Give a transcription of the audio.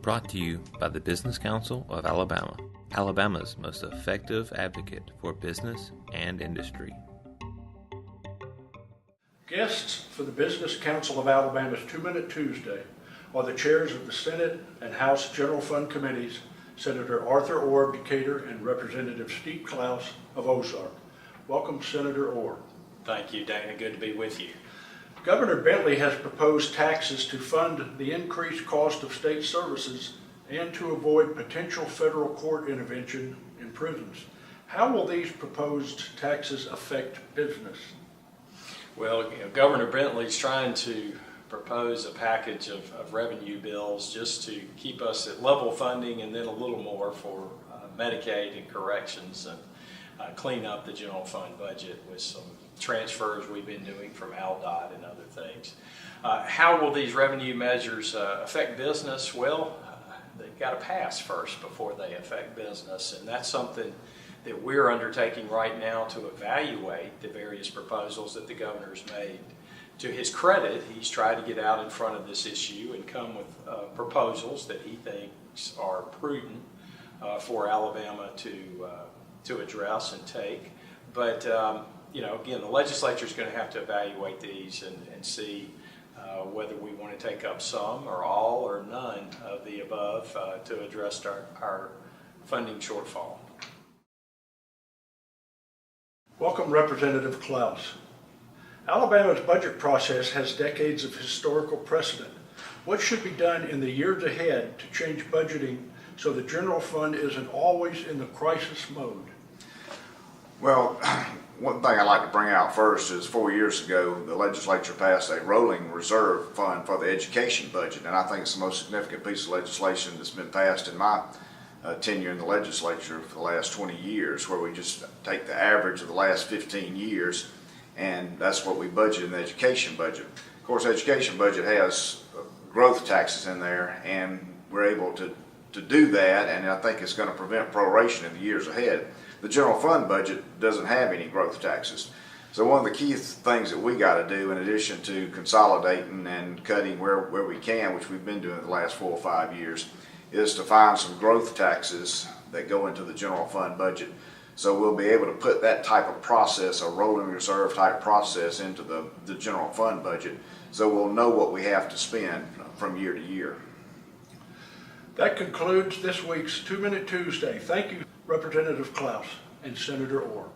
Brought to you by the Business Council of Alabama, Alabama's most effective advocate for business and industry. Guests for the Business Council of Alabama's 2-Minute Tuesday are the chairs of the Senate and House General Fund Committees, Senator Arthur Orr of Decatur and Representative Steve Clouse of Ozark. Welcome, Senator Orr. Thank you, Dana. Good to be with you. Governor Bentley has proposed taxes to fund the increased cost of state services and to avoid potential federal court intervention in prisons. How will these proposed taxes affect business? Well, Governor Bentley's trying to propose a package of revenue bills just to keep us at level funding and then a little more for Medicaid and corrections and clean up the general fund budget with some transfers we've been doing from ALDOT and other things. How will these revenue measures affect business? Well, they've got to pass first before they affect business, and that's something that we're undertaking right now to evaluate the various proposals that the governor's made. To his credit, he's tried to get out in front of this issue and come with proposals that he thinks are prudent for Alabama to address and take. But again, the legislature is going to have to evaluate these and see whether we want to take up some or all or none of the above to address our funding shortfall. Welcome, Representative Clouse. Alabama's budget process has decades of historical precedent. What should be done in the years ahead to change budgeting so the general fund isn't always in the crisis mode? Well, one thing I'd like to bring out first is 4 years ago, the legislature passed a rolling reserve fund for the education budget, and I think it's the most significant piece of legislation that's been passed in my tenure in the legislature for the last 20 years, where we just take the average of the last 15 years, and that's what we budget in the education budget. Of course, the education budget has growth taxes in there, and we're able to do that, and I think it's going to prevent proration in the years ahead. The general fund budget doesn't have any growth taxes. So one of the key things that we got to do, in addition to consolidating and cutting where we can, which we've been doing the last 4 or 5 years, is to find some growth taxes that go into the general fund budget. So we'll be able to put that type of process, a rolling reserve type process, into the general fund budget, so we'll know what we have to spend from year to year. That concludes this week's 2-Minute Tuesday. Thank you, Representative Clouse and Senator Orr.